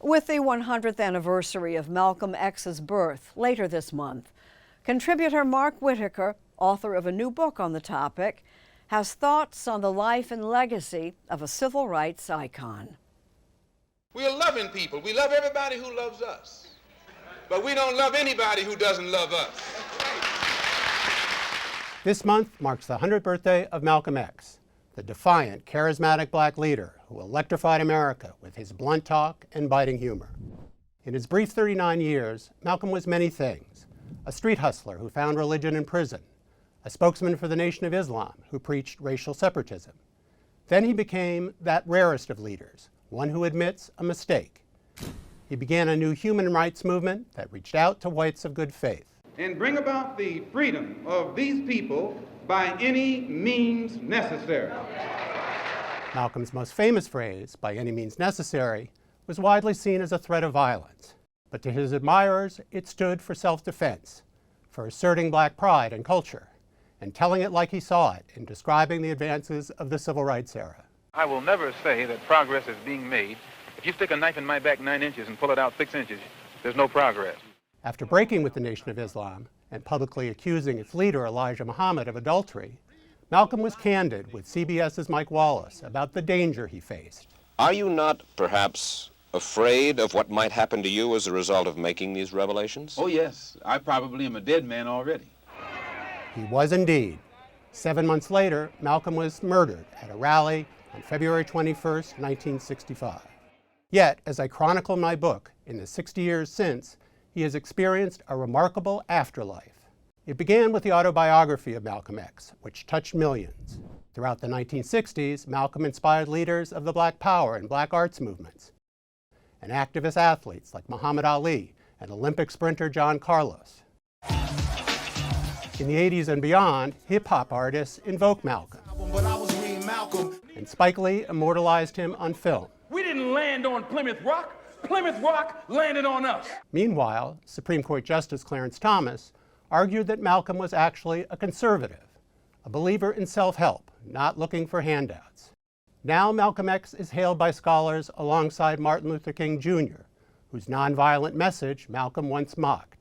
With the 100th anniversary of Malcolm X's birth later this month, contributor Mark Whitaker, author of a new book on the topic, has thoughts on the life and legacy of a civil rights icon. We are loving people. We love everybody who loves us. But we don't love anybody who doesn't love us. This month marks the 100th birthday of Malcolm X, the defiant, charismatic black leader who electrified America with his blunt talk and biting humor. In his brief 39 years, Malcolm was many things: a street hustler who found religion in prison, a spokesman for the Nation of Islam who preached racial separatism. Then he became that rarest of leaders, one who admits a mistake. He began a new human rights movement that reached out to whites of good faith. And bring about the freedom of these people by any means necessary. Malcolm's most famous phrase, "by any means necessary," was widely seen as a threat of violence. But to his admirers, it stood for self-defense, for asserting black pride and culture, and telling it like he saw it in describing the advances of the civil rights era. I will never say that progress is being made. If you stick a knife in my back 9 inches and pull it out 6 inches, there's no progress. After breaking with the Nation of Islam and publicly accusing its leader, Elijah Muhammad, of adultery, Malcolm was candid with CBS's Mike Wallace about the danger he faced. Are you not perhaps afraid of what might happen to you as a result of making these revelations? Oh yes, I probably am a dead man already. He was indeed. 7 months later, Malcolm was murdered at a rally on February 21st, 1965. Yet, as I chronicle in my book, in the 60 years since, he has experienced a remarkable afterlife. It began with the autobiography of Malcolm X, which touched millions. Throughout the 1960s, Malcolm inspired leaders of the Black Power and Black arts movements, and activist athletes like Muhammad Ali and Olympic sprinter John Carlos. In the 80s and beyond, hip-hop artists invoked Malcolm, and Spike Lee immortalized him on film. We didn't land on Plymouth Rock. Plymouth Rock landed on us. Meanwhile, Supreme Court Justice Clarence Thomas argued that Malcolm was actually a conservative, a believer in self-help, not looking for handouts. Now Malcolm X is hailed by scholars alongside Martin Luther King Jr., whose nonviolent message Malcolm once mocked.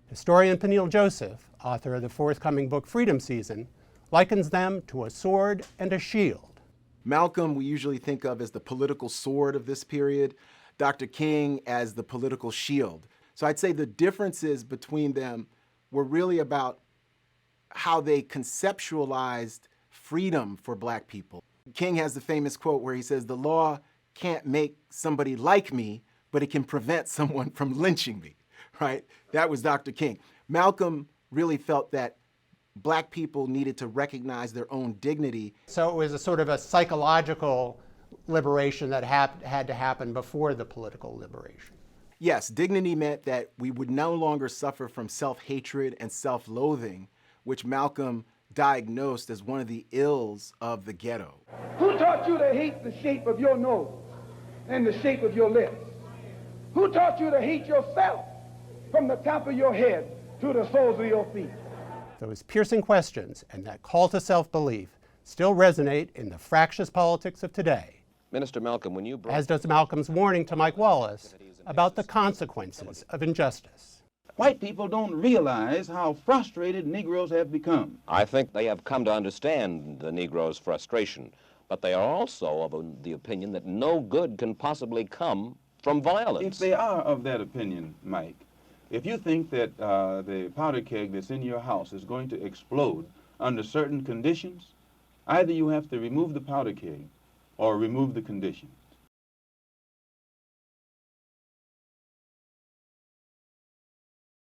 Historian Peniel Joseph, author of the forthcoming book Freedom Season, likens them to a sword and a shield. Malcolm we usually think of as the political sword of this period, Dr. King as the political shield. So I'd say the differences between them were really about how they conceptualized freedom for black people. King has the famous quote where he says, "The law can't make somebody like me, but it can prevent someone from lynching me," right? That was Dr. King. Malcolm really felt that black people needed to recognize their own dignity. So it was a sort of a psychological liberation that had to happen before the political liberation. Yes, dignity meant that we would no longer suffer from self-hatred and self-loathing, which Malcolm diagnosed as one of the ills of the ghetto. Who taught you to hate the shape of your nose and the shape of your lips? Who taught you to hate yourself from the top of your head to the soles of your feet? Those piercing questions and that call to self-belief still resonate in the fractious politics of today. Minister Malcolm, when you brought... As does Malcolm's warning to Mike Wallace about the consequences of injustice. White people don't realize how frustrated Negroes have become. I think they have come to understand the Negro's frustration, but they are also of the opinion that no good can possibly come from violence. If they are of that opinion, Mike, if you think that the powder keg that's in your house is going to explode under certain conditions, either you have to remove the powder keg or remove the condition.